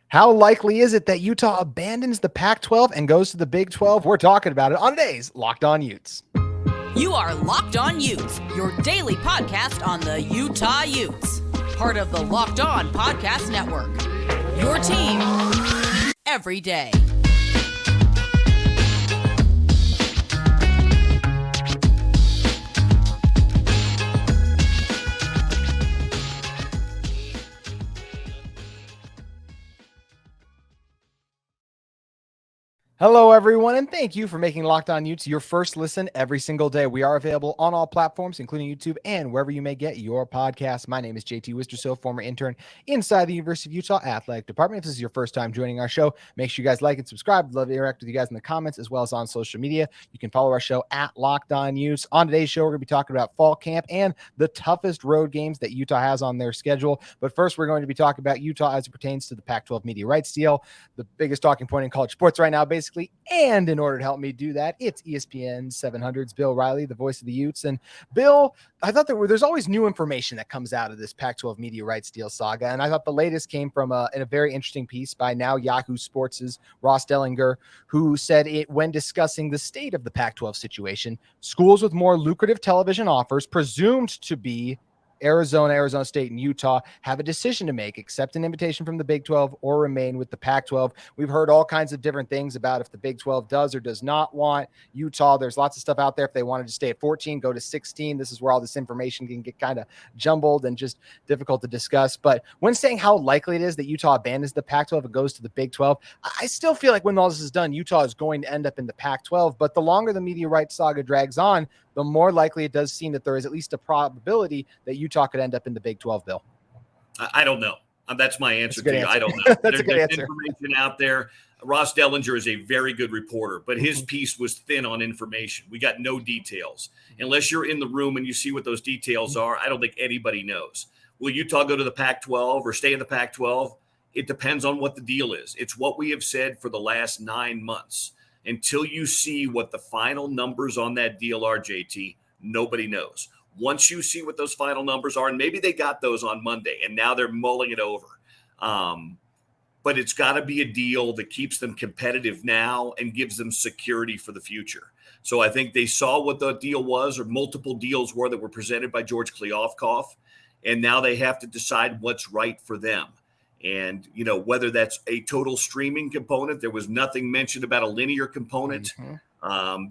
How likely is it that Utah abandons the Pac-12 and goes to the Big 12? We're talking about it on today's Locked On Utes. You are Locked On Utes, your daily podcast on the Utah Utes. Part of the Locked On Podcast Network. Your team every day. Hello, everyone, and thank you for making Locked On Utes your first listen every single day. We are available on all platforms, including YouTube and wherever you may get your podcasts. My name is JT Wistcill, former intern inside the University of Utah Athletic Department. If this is your first time joining our show, make sure you guys like and subscribe. I'd love to interact with you guys in the comments as well as on social media. You can follow our show at Locked On Utes. On today's show, we're going to be talking about fall camp and the toughest road games that Utah has on their schedule. But first, we're going to be talking about Utah as it pertains to the Pac-12 media rights deal, the biggest talking point in college sports right now, basically. And in order to help me do that, it's ESPN 700's Bill Riley, the voice of the Utes. And Bill, I thought there's always new information that comes out of this Pac-12 media rights deal saga. And I thought the latest came from in a very interesting piece by now Yahoo Sports' Ross Dellinger, who said when discussing the state of the Pac-12 situation, schools with more lucrative television offers, presumed to be Arizona, Arizona State, and Utah, have a decision to make: accept an invitation from the Big 12 or remain with the Pac-12. We've heard all kinds of different things about if the Big 12 does or does not want Utah. There's lots of stuff out there. If they wanted to stay at 14, go to 16. This is where all this information can get kind of jumbled and just difficult to discuss. But when saying how likely it is that Utah abandons the Pac-12 and goes to the Big 12, I still feel like when all this is done, Utah is going to end up in the Pac-12. But the longer the media rights saga drags on, the more likely it does seem that there is at least a probability that Utah could end up in the Big 12, Bill. I don't know. That's my answer to you. I don't know. That's a good answer. Information out there. Ross Dellinger is a very good reporter, but his piece was thin on information. We got no details. Unless you're in the room and you see what those details are, I don't think anybody knows. Will Utah go to the Pac-12 or stay in the Pac-12? It depends on what the deal is. It's what we have said for the last 9 months. Until you see what the final numbers on that deal are, JT, nobody knows. Once you see what those final numbers are, and maybe they got those on Monday, and now they're mulling it over. But it's got to be a deal that keeps them competitive now and gives them security for the future. So I think they saw what the deal was, or multiple deals were that were presented by George Kliavkoff, and now they have to decide what's right for them. And, you know, whether that's a total streaming component, there was nothing mentioned about a linear component.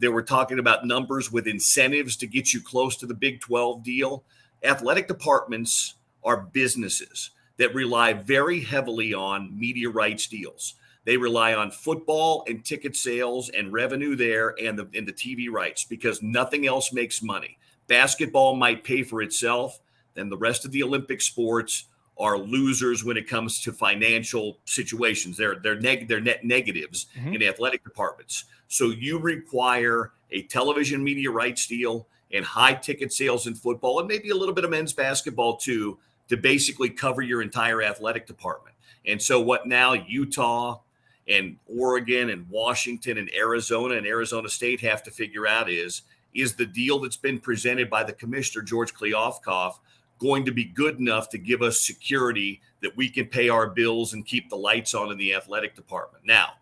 They were talking about numbers with incentives to get you close to the Big 12 deal. Athletic departments are businesses that rely very heavily on media rights deals. They rely on football and ticket sales and revenue there and the TV rights, because nothing else makes money. Basketball might pay for itself. Then the rest of the Olympic sports are losers when it comes to financial situations. They're net negatives in athletic departments. So you require a television media rights deal and high ticket sales in football, and maybe a little bit of men's basketball too, to basically cover your entire athletic department. And so what now Utah and Oregon and Washington and Arizona State have to figure out is the deal that's been presented by the commissioner, George Kliavkoff, going to be good enough to give us security that we can pay our bills and keep the lights on in the athletic department. Now,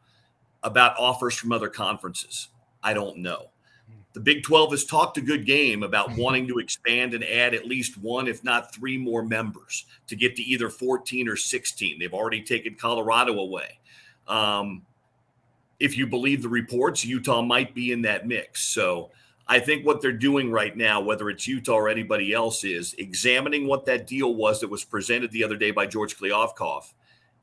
about offers from other conferences, I don't know. The Big 12 has talked a good game about wanting to expand and add at least one, if not three more members to get to either 14 or 16. They've already taken Colorado away. If you believe the reports, Utah might be in that mix. So I think what they're doing right now, whether it's Utah or anybody else, is examining what that deal was that was presented the other day by George Kliavkoff,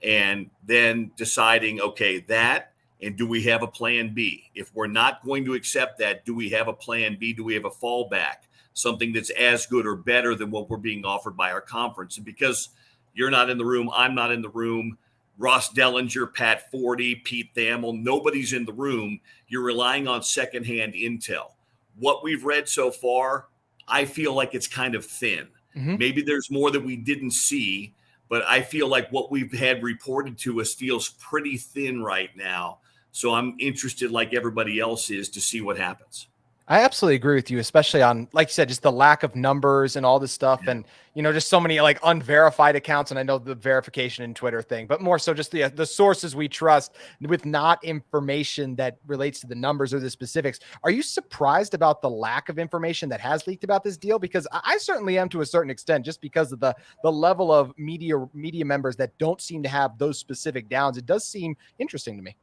and then deciding, okay, that, and do we have a plan B? If we're not going to accept that, do we have a plan B? Do we have a fallback, something that's as good or better than what we're being offered by our conference? And because you're not in the room, I'm not in the room, Ross Dellinger, Pat Forty, Pete Thamel, nobody's in the room. You're relying on secondhand intel. What we've read so far, I feel like it's kind of thin. Maybe there's more that we didn't see, but I feel like what we've had reported to us feels pretty thin right now. So I'm interested, like everybody else is, to see what happens. I absolutely agree with you, especially on, like you said, just the lack of numbers and all this stuff. Yeah. And, just so many like unverified accounts. And I know the verification in Twitter thing, but more so just the sources we trust with not information that relates to the numbers or the specifics. Are you surprised about the lack of information that has leaked about this deal? Because I certainly am to a certain extent, just because of the level of media members that don't seem to have those specific downs. It does seem interesting to me.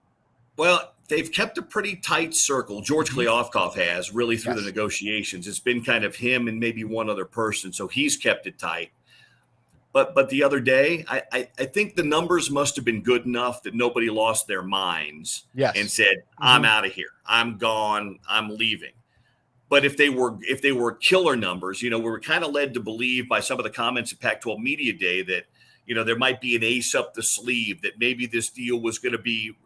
Well, they've kept a pretty tight circle. George Kliavkoff has really through the Yes. negotiations. It's been kind of him and maybe one other person, so he's kept it tight. But the other day, I think the numbers must have been good enough that nobody lost their minds and Yes. said, "I'm out of here. I'm gone. I'm leaving." But if they were killer numbers, we were kind of led to believe by some of the comments at Pac-12 Media Day that there might be an ace up the sleeve, that maybe this deal was going to be.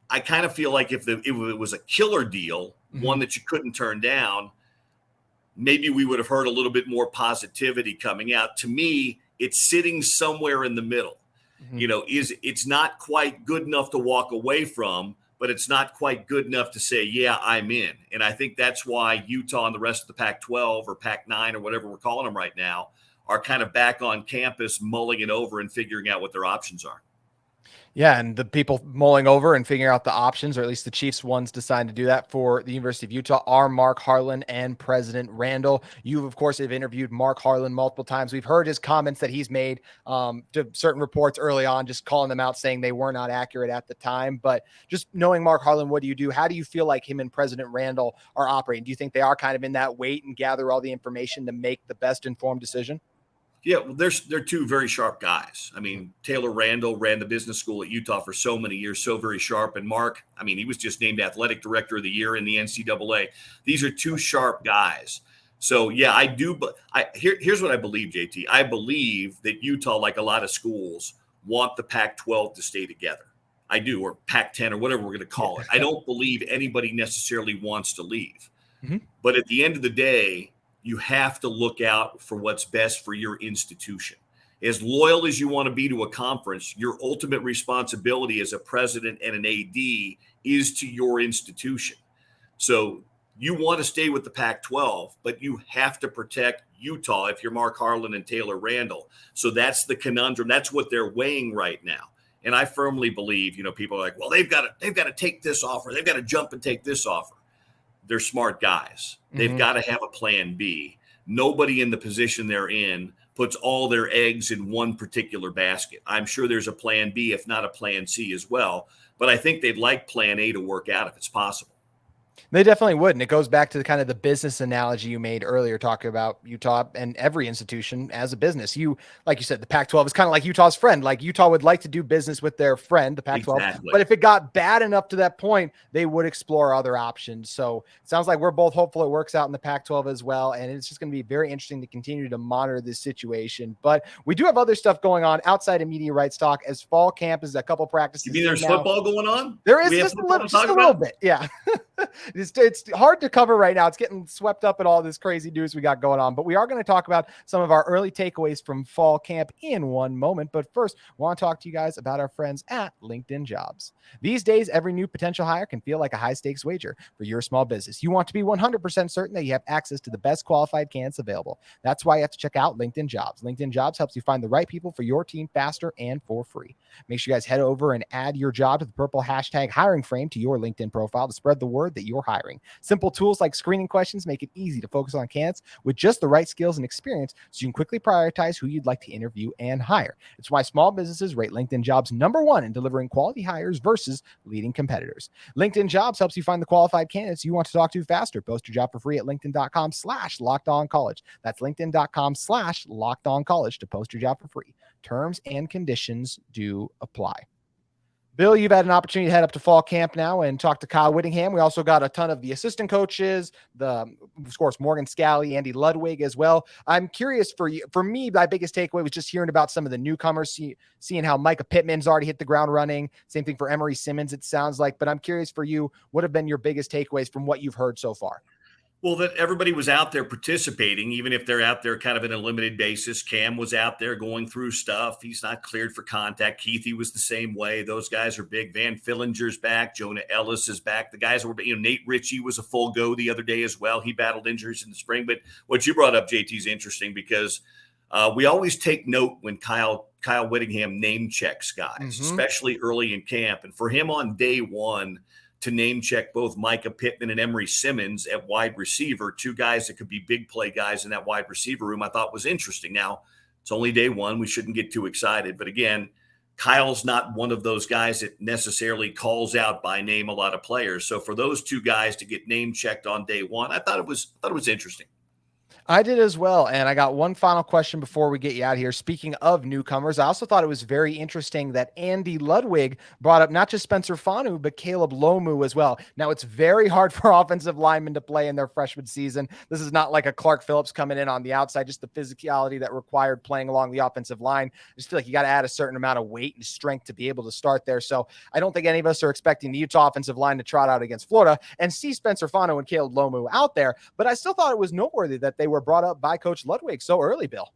I kind of feel like if it was a killer deal, one that you couldn't turn down, maybe we would have heard a little bit more positivity coming out. To me, it's sitting somewhere in the middle. It's not quite good enough to walk away from, but it's not quite good enough to say, yeah, I'm in. And I think that's why Utah and the rest of the Pac-12 or Pac-9 or whatever we're calling them right now are kind of back on campus, mulling it over and figuring out what their options are. Yeah, and the people mulling over and figuring out the options, or at least the Chiefs ones deciding to do that for the University of Utah, are Mark Harlan and President Randall. You, of course, have interviewed Mark Harlan multiple times. We've heard his comments that he's made to certain reports early on, just calling them out, saying they were not accurate at the time. But just knowing Mark Harlan, what do you do? How do you feel like him and President Randall are operating? Do you think they are kind of in that wait and gather all the information to make the best informed decision? Yeah, well, they're two very sharp guys. I mean, Taylor Randall ran the business school at Utah for so many years, so very sharp. And Mark, I mean, he was just named Athletic Director of the Year in the NCAA. These are two sharp guys. So, yeah, I do. But here's what I believe, JT. I believe that Utah, like a lot of schools, want the Pac-12 to stay together. I do, or Pac-10 or whatever we're going to call it. I don't believe anybody necessarily wants to leave. But at the end of the day, you have to look out for what's best for your institution. As loyal as you want to be to a conference, your ultimate responsibility as a president and an AD is to your institution. So you want to stay with the Pac-12, but you have to protect Utah if you're Mark Harlan and Taylor Randall. So that's the conundrum. That's what they're weighing right now. And I firmly believe, people are like, well, they've got to take this offer. They've got to jump and take this offer. They're smart guys. They've got to have a plan B. Nobody in the position they're in puts all their eggs in one particular basket. I'm sure there's a plan B, if not a plan C as well. But I think they'd like plan A to work out if it's possible. They definitely would. And it goes back to the kind of the business analogy you made earlier, talking about Utah and every institution as a business. Like you said, the Pac-12 is kind of like Utah's friend. Like Utah would like to do business with their friend, the Pac-12. Exactly. But if it got bad enough to that point, they would explore other options. So it sounds like we're both hopeful it works out in the Pac-12 as well. And it's just going to be very interesting to continue to monitor this situation. But we do have other stuff going on outside of media rights talk, as fall camp is a couple practices. You mean there's football going on? There is just a little bit. Yeah. It's hard to cover right now. It's getting swept up in all this crazy news we got going on, but we are going to talk about some of our early takeaways from fall camp in one moment. But first, I want to talk to you guys about our friends at LinkedIn Jobs. These days, every new potential hire can feel like a high stakes wager for your small business. You want to be 100% certain that you have access to the best qualified candidates available. That's why you have to check out LinkedIn Jobs. LinkedIn Jobs helps you find the right people for your team faster and for free. Make sure you guys head over and add your job to the purple hashtag hiring frame to your LinkedIn profile to spread the word that you're hiring. Simple tools like screening questions make it easy to focus on candidates with just the right skills and experience, so you can quickly prioritize who you'd like to interview and hire. It's why small businesses rate LinkedIn Jobs #1 in delivering quality hires versus leading competitors. LinkedIn Jobs helps you find the qualified candidates you want to talk to faster. Post your job for free at linkedin.com/lockedoncollege. That's linkedin.com/lockedoncollege to post your job for free. Terms and conditions do apply. Bill, you've had an opportunity to head up to fall camp now and talk to Kyle Whittingham. We also got a ton of the assistant coaches, of course, Morgan Scally, Andy Ludwig as well. I'm curious for you. For me, my biggest takeaway was just hearing about some of the newcomers, seeing how Micah Pittman's already hit the ground running. Same thing for Emery Simmons, it sounds like. But I'm curious for you, what have been your biggest takeaways from what you've heard so far? Well, that everybody was out there participating, even if they're out there kind of in a limited basis. Cam was out there going through stuff. He's not cleared for contact. Keithy was the same way. Those guys are big. Van Fillinger's back. Jonah Ellis is back. The guys were, Nate Ritchie was a full go the other day as well. He battled injuries in the spring. But what you brought up, JT, is interesting because we always take note when Kyle Whittingham name checks guys, especially early in camp. And for him on day one, to name check both Micah Pittman and Emery Simmons at wide receiver, two guys that could be big play guys in that wide receiver room, I thought was interesting. Now, it's only day one. We shouldn't get too excited. But again, Kyle's not one of those guys that necessarily calls out by name a lot of players. So for those two guys to get name checked on day one, I thought it was interesting. I did as well. And I got one final question before we get you out here. Speaking of newcomers, I also thought it was very interesting that Andy Ludwig brought up not just Spencer Fanu, but Caleb Lomu as well. Now, it's very hard for offensive linemen to play in their freshman season. This is not like a Clark Phillips coming in on the outside, just the physicality that required playing along the offensive line. I just feel like you got to add a certain amount of weight and strength to be able to start there. So I don't think any of us are expecting the Utah offensive line to trot out against Florida and see Spencer Fanu and Caleb Lomu out there. But I still thought it was noteworthy that they were brought up by Coach Ludwig so early, Bill.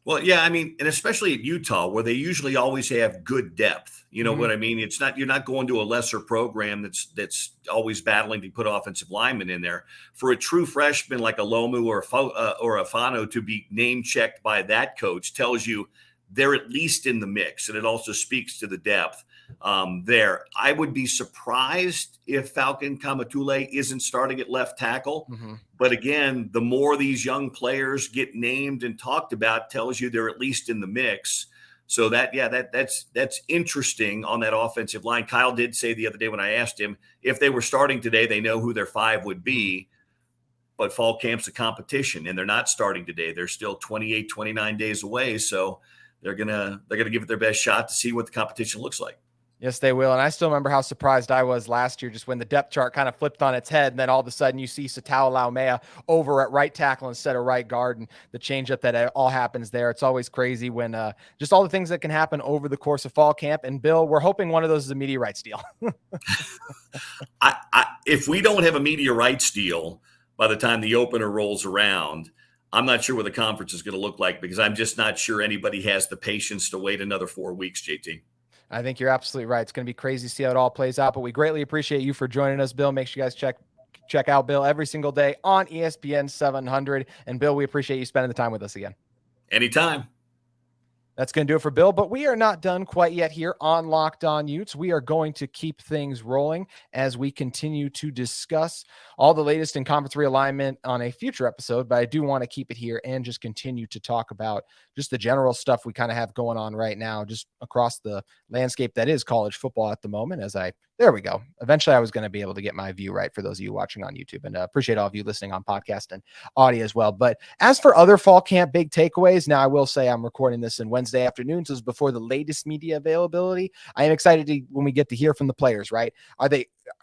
Well, yeah, I mean, and especially at Utah, where they usually always have good depth. You know what I mean? It's not, you're not going to a lesser program that's always battling to put offensive linemen in there. For a true freshman like a Lomu or a Fano to be name checked by that coach tells you they're at least in the mix, and it also speaks to the depth there. I would be surprised if Falcon Kamatule isn't starting at left tackle. But again, the more these young players get named and talked about tells you they're at least in the mix. So that's interesting on that offensive line. Kyle did say the other day when I asked him if they were starting today, they know who their five would be. But fall camp's a competition, and they're not starting today. They're still 28, 29 days away. So they're gonna give it their best shot to see what the competition looks like. Yes, they will. And I still remember how surprised I was last year just when the depth chart kind of flipped on its head. And then all of a sudden you see Satao Laumea over at right tackle instead of right guard, and the changeup that all happens there. It's always crazy when just all the things that can happen over the course of fall camp. And Bill, we're hoping one of those is a meteorite steal. If we don't have a meteorite steal by the time the opener rolls around, I'm not sure what the conference is going to look like, because I'm just not sure anybody has the patience to wait another 4 weeks, JT. I think you're absolutely right. It's going to be crazy to see how it all plays out, but we greatly appreciate you for joining us, Bill. Make sure you guys check out Bill every single day on ESPN 700. And Bill, we appreciate you spending the time with us again. Anytime. That's going to do it for Bill, but we are not done quite yet here on Locked On Utes. We are going to keep things rolling as we continue to discuss all the latest in conference realignment on a future episode, but I do want to keep it here and just continue to talk about just the general stuff we kind of have going on right now, just across the landscape that is college football at the moment. There we go. Eventually I was going to be able to get my view right for those of you watching on YouTube, and appreciate all of you listening on podcast and audio as well. But as for other fall camp big takeaways, now I will say I'm recording this in Wednesday afternoon, so it's before the latest media availability. I am excited when we get to hear from the players, right?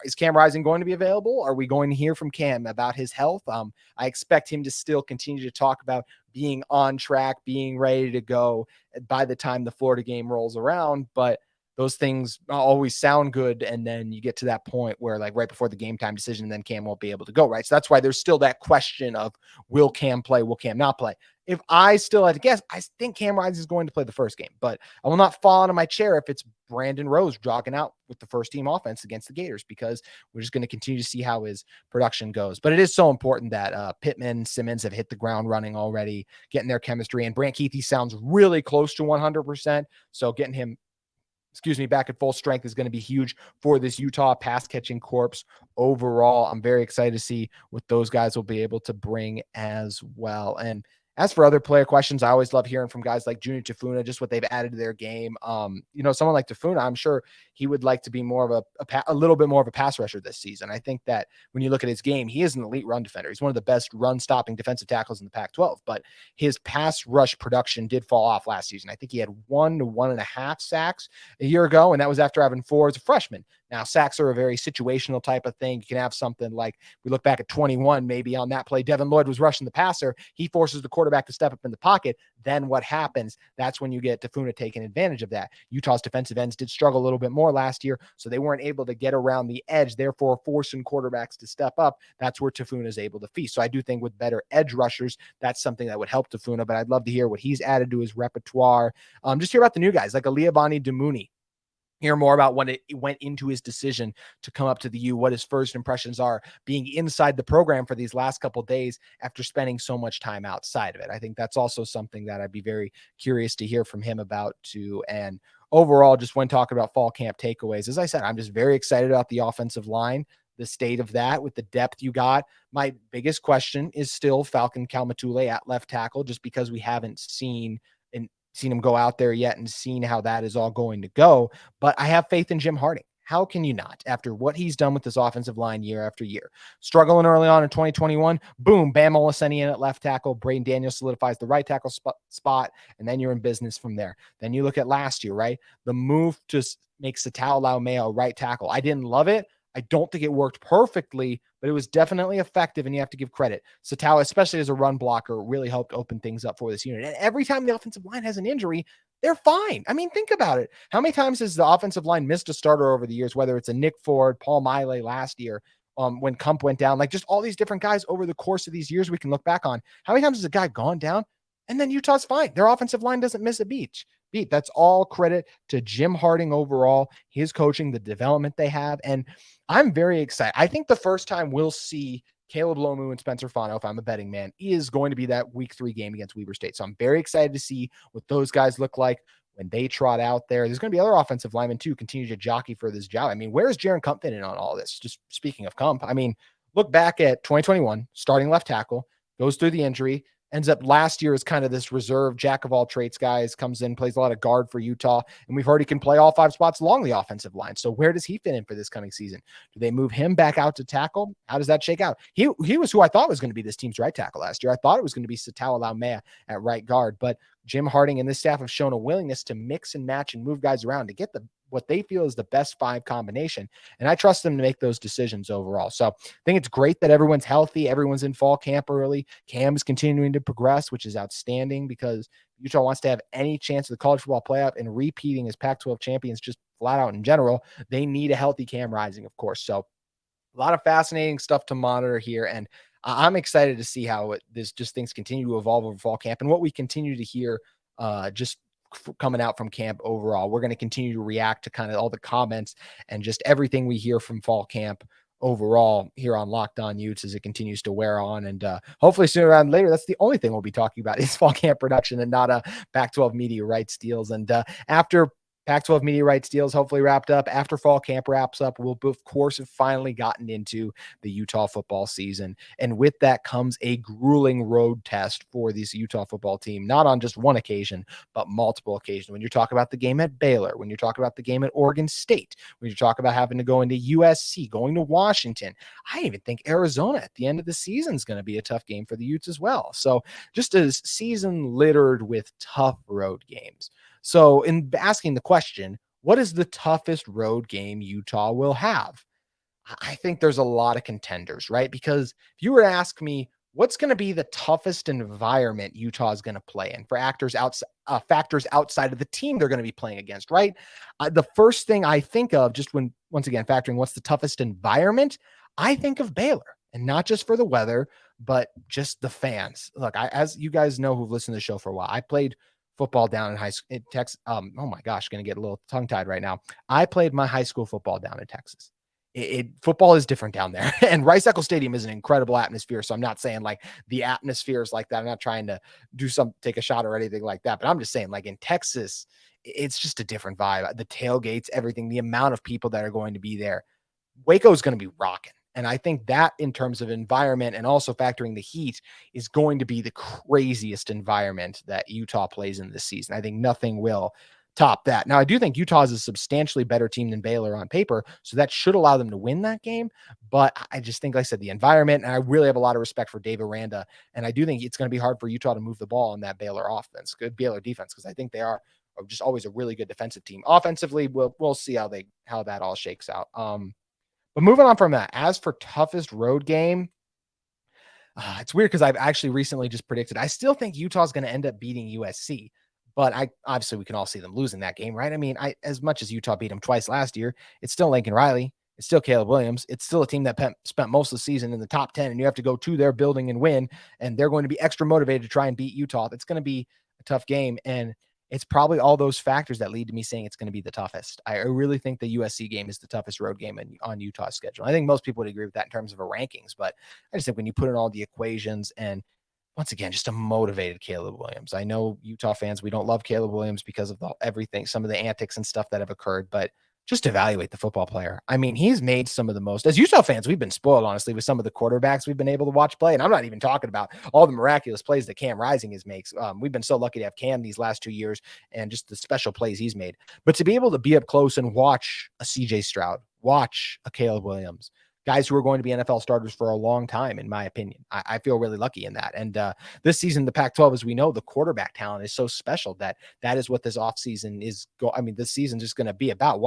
Is Cam Rising going to be available? Are we going to hear from Cam about his health? I expect him to still continue to talk about being on track, being ready to go by the time the Florida game rolls around. But those things always sound good. And then you get to that point where, like, right before the game time decision, then Cam won't be able to go, right? So that's why there's still that question of, will Cam play? Will Cam not play? If I still had to guess, I think Cam Rising is going to play the first game, but I will not fall out of my chair if it's Brandon Rose jogging out with the first team offense against the Gators, because we're just going to continue to see how his production goes. But it is so important that Pittman and Simmons have hit the ground running already, getting their chemistry, and Brant Keithy sounds really close to 100%. So getting him, back at full strength is going to be huge for this Utah pass catching corps overall. I'm very excited to see what those guys will be able to bring as well. And as for other player questions, I always love hearing from guys like Junior Tafuna, just what they've added to their game. Someone like Tafuna, I'm sure he would like to be more of a little bit more of a pass rusher this season. I think that when you look at his game, he is an elite run defender. He's one of the best run stopping defensive tackles in the Pac-12, but his pass rush production did fall off last season. I think he had 1 to 1.5 sacks a year ago, and that was after having 4 as a freshman. Now, sacks are a very situational type of thing. You can have something like, we look back at 21, maybe on that play, Devin Lloyd was rushing the passer. He forces the quarterback to step up in the pocket. Then what happens? That's when you get Tafuna taking advantage of that. Utah's defensive ends did struggle a little bit more last year, so they weren't able to get around the edge, therefore forcing quarterbacks to step up. That's where Tafuna is able to feast. So I do think with better edge rushers, that's something that would help Tafuna, but I'd love to hear what he's added to his repertoire. Just hear about the new guys like Aliabani Damuni. Hear more about what it went into his decision to come up to the U, what his first impressions are being inside the program for these last couple of days after spending so much time outside of it. I think that's also something that I'd be very curious to hear from him about too. And overall, just when talking about fall camp takeaways, as I said, I'm just very excited about the offensive line, the state of that with the depth you got. My biggest question is still Falcon Kalmatule at left tackle, just because we haven't seen him go out there yet and seen how that is all going to go. But I have faith in Jim Harding. How can you not? After what he's done with this offensive line year after year, struggling early on in 2021, boom, Bam Olaseni in at left tackle, Braden Daniels solidifies the right tackle spot, and then you're in business from there. Then you look at last year, right? The move to make Satao Laumea right tackle. I didn't love it. I don't think it worked perfectly, but it was definitely effective, and you have to give credit. Satao, especially as a run blocker, really helped open things up for this unit. And every time the offensive line has an injury, they're fine. I mean, think about it. How many times has the offensive line missed a starter over the years, whether it's a Nick Ford, Paul Miley last year, when Kump went down, like just all these different guys over the course of these years we can look back on. How many times has a guy gone down and then Utah's fine? Their offensive line doesn't miss a beat. That's all credit to Jim Harding overall, his coaching, the development they have. And I'm very excited. I think the first time we'll see Caleb Lomu and Spencer Fano, if I'm a betting man, is going to be that week 3 game against Weber State. So I'm very excited to see what those guys look like when they trot out there. There's going to be other offensive linemen too, continue to jockey for this job. I mean, where's Jaron Kump in on all this? Just speaking of Kump, I mean, look back at 2021, starting left tackle, goes through the injury, ends up last year as kind of this reserve jack of all trades guys, comes in, plays a lot of guard for Utah. And we've heard he can play all 5 spots along the offensive line. So where does he fit in for this coming season? Do they move him back out to tackle? How does that shake out? He was who I thought was going to be this team's right tackle last year. I thought it was going to be Satao Laumea at right guard, but Jim Harding and this staff have shown a willingness to mix and match and move guys around to get what they feel is the best 5 combination. And I trust them to make those decisions overall. So I think it's great that everyone's healthy. Everyone's in fall camp early. Cam is continuing to progress, which is outstanding because Utah wants to have any chance of the college football playoff and repeating as Pac-12 champions just flat out in general. They need a healthy Cam Rising, of course. So a lot of fascinating stuff to monitor here. And I'm excited to see how things continue to evolve over fall camp and what we continue to hear just coming out from camp overall. We're going to continue to react to kind of all the comments and just everything we hear from fall camp overall here on Locked On Utes as it continues to wear on. And hopefully sooner rather than later, that's the only thing we'll be talking about is fall camp production and not a Pac-12 media rights deals. And after Pac-12 media rights deals hopefully wrapped up, after fall camp wraps up, we'll of course have finally gotten into the Utah football season. And with that comes a grueling road test for this Utah football team, not on just one occasion, but multiple occasions. When you're talking about the game at Baylor, when you're talking about the game at Oregon State, when you're talking about having to go into USC, going to Washington, I even think Arizona at the end of the season is going to be a tough game for the Utes as well. So just a season littered with tough road games. So in asking the question, what is the toughest road game Utah will have? I think there's a lot of contenders, right? Because if you were to ask me, what's going to be the toughest environment Utah is going to play in for factors outside of the team they're going to be playing against, right? The first thing I think of once again, factoring what's the toughest environment, I think of Baylor, and not just for the weather, but just the fans. Look, as you guys know, who've listened to the show for a while, I played football down in high school in Texas. Oh my gosh, going to get a little tongue tied right now. I played my high school football down in Texas. Football is different down there. And Rice-Eccles Stadium is an incredible atmosphere. So I'm not saying like the atmosphere is like that. I'm not trying to take a shot or anything like that, but I'm just saying like in Texas, it's just a different vibe. The tailgates, everything, the amount of people that are going to be there. Waco is going to be rocking. And I think that in terms of environment and also factoring the heat is going to be the craziest environment that Utah plays in this season. I think nothing will top that. Now, I do think Utah is a substantially better team than Baylor on paper, so that should allow them to win that game. But I just think, like I said, the environment, and I really have a lot of respect for Dave Aranda, and I do think it's going to be hard for Utah to move the ball on that Baylor offense, good Baylor defense, because I think they are are just always a really good defensive team. Offensively, we'll see how that all shakes out. But moving on from that, as for toughest road game, it's weird because I've actually recently just predicted. I still think Utah's going to end up beating USC, but obviously we can all see them losing that game, right? I mean, as much as Utah beat them twice last year, it's still Lincoln Riley. It's still Caleb Williams. It's still a team that spent most of the season in the top 10, and you have to go to their building and win, and they're going to be extra motivated to try and beat Utah. It's going to be a tough game, and it's probably all those factors that lead to me saying it's going to be the toughest. I really think the USC game is the toughest road game on Utah's schedule. I think most people would agree with that in terms of a rankings, but I just think when you put in all the equations and once again, just a motivated Caleb Williams. I know Utah fans, we don't love Caleb Williams because of everything, some of the antics and stuff that have occurred, but just evaluate the football player. I mean, he's made some of the most, as Utah fans, we've been spoiled, honestly, with some of the quarterbacks we've been able to watch play. And I'm not even talking about all the miraculous plays that Cam Rising makes. We've been so lucky to have Cam these last 2 years and just the special plays he's made. But to be able to be up close and watch a CJ Stroud, watch a Caleb Williams, guys who are going to be NFL starters for a long time, in my opinion. I feel really lucky in that. And this season, the Pac-12, as we know, the quarterback talent is so special that is what this offseason is. This season is just going to be about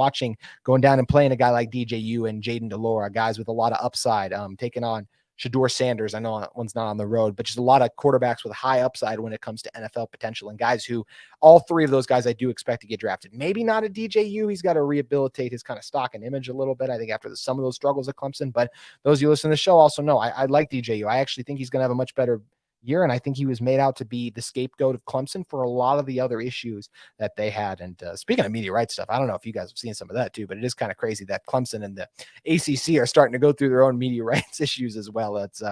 going down and playing a guy like DJU and Jaden DeLora, guys with a lot of upside, taking on Shador Sanders. I know that one's not on the road, but just a lot of quarterbacks with high upside when it comes to NFL potential, and guys who all three of those guys I do expect to get drafted. Maybe not a DJU. He's got to rehabilitate his kind of stock and image a little bit, I think, after some of those struggles at Clemson. But those of you listen to the show also know I like DJU. I actually think he's going to have a much better year, and I think he was made out to be the scapegoat of Clemson for a lot of the other issues that they had. And speaking of media rights stuff, I don't know if you guys have seen some of that too, but it is kind of crazy that Clemson and the ACC are starting to go through their own media rights issues as well. It's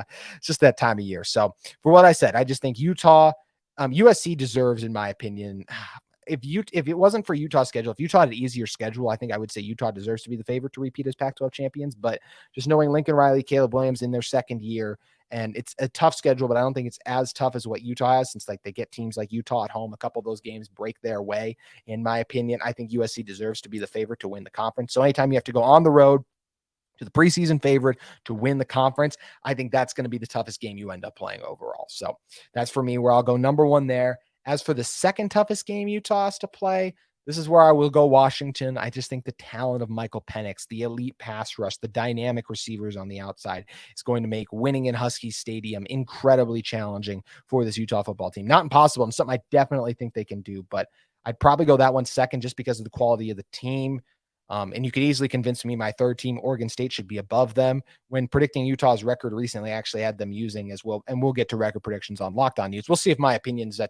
just that time of year. So for what I said, I just think USC deserves, in my opinion, if it wasn't for Utah's schedule, if Utah had an easier schedule, I think I would say Utah deserves to be the favorite to repeat as Pac-12 champions. But just knowing Lincoln Riley, Caleb Williams in their second year, and it's a tough schedule, but I don't think it's as tough as what Utah has, since they get teams like Utah at home. A couple of those games break their way. In my opinion, I think USC deserves to be the favorite to win the conference. So anytime you have to go on the road to the preseason favorite to win the conference, I think that's going to be the toughest game you end up playing overall. So that's for me where I'll go number one there. As for the second toughest game Utah has to play, this is where I will go Washington. I just think the talent of Michael Penix, the elite pass rush, the dynamic receivers on the outside is going to make winning in Husky Stadium incredibly challenging for this Utah football team. Not impossible, and something I definitely think they can do, but I'd probably go that one second just because of the quality of the team. And you could easily convince me my third team, Oregon State, should be above them. When predicting Utah's record recently, I actually had them using as well, and we'll get to record predictions on Locked On Utes. We'll see if my opinions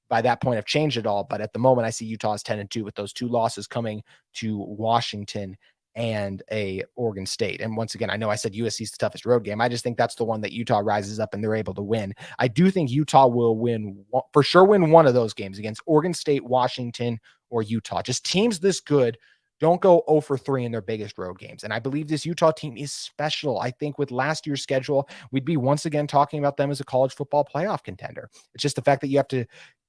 by that point have changed at all. But at the moment, I see Utah's 10-2 with those two losses coming to Washington and Oregon State. And once again, I know I said USC is the toughest road game. I just think that's the one that Utah rises up and they're able to win. I do think Utah will win one of those games against Oregon State, Washington, or Utah. Just teams this good don't go 0 for 3 in their biggest road games. And I believe this Utah team is special. I think with last year's schedule, we'd be once again talking about them as a college football playoff contender. It's just the fact that you have to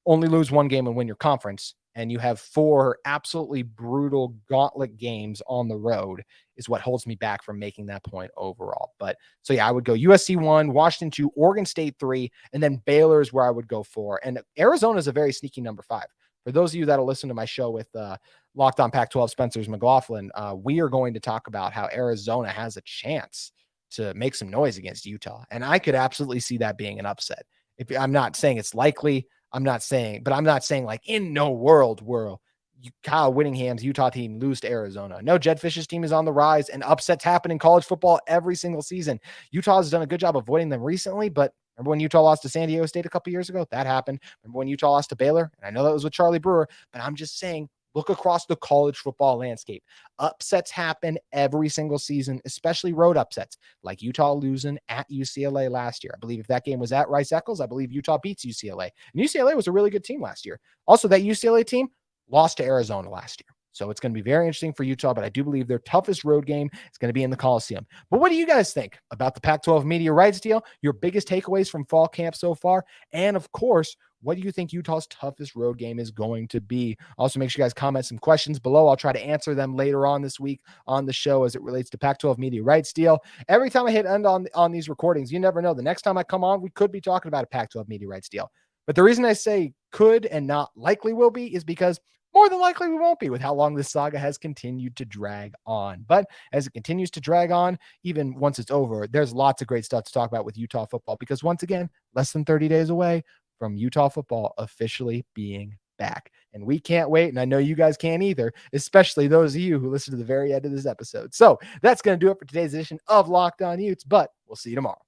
only lose one game and win your conference, and you have 4 absolutely brutal gauntlet games on the road is what holds me back from making that point overall. But so yeah, I would go USC 1, Washington 2, Oregon State 3, and then Baylor is where I would go 4. And Arizona is a very sneaky number 5. For those of you that'll listen to my show with Locked On Pac-12 Spencer's McLaughlin, we are going to talk about how Arizona has a chance to make some noise against Utah. And I could absolutely see that being an upset. I'm not saying it's likely, I'm not saying like in no world will Kyle Whittingham's Utah team lose to Arizona. No, Jed Fish's team is on the rise, and upsets happen in college football every single season. Utah has done a good job avoiding them recently, but remember when Utah lost to San Diego State a couple years ago? That happened. Remember when Utah lost to Baylor? And I know that was with Charlie Brewer, but I'm just saying, look across the college football landscape. Upsets happen every single season, especially road upsets, like Utah losing at UCLA last year. I believe if that game was at Rice-Eccles, I believe Utah beats UCLA. And UCLA was a really good team last year. Also, that UCLA team lost to Arizona last year. So it's going to be very interesting for Utah, but I do believe their toughest road game is going to be in the Coliseum. But what do you guys think about the Pac-12 media rights deal? Your biggest takeaways from fall camp so far? And of course, what do you think Utah's toughest road game is going to be? Also, make sure you guys comment some questions below. I'll try to answer them later on this week on the show as it relates to Pac-12 media rights deal. Every time I hit end on these recordings, you never know. The next time I come on, we could be talking about a Pac-12 media rights deal. But the reason I say could and not likely will be is because More than likely, we won't be with how long this saga has continued to drag on. But as it continues to drag on, even once it's over, there's lots of great stuff to talk about with Utah football because, once again, less than 30 days away from Utah football officially being back. And we can't wait. And I know you guys can't either, especially those of you who listen to the very end of this episode. So that's going to do it for today's edition of Locked On Utes, but we'll see you tomorrow.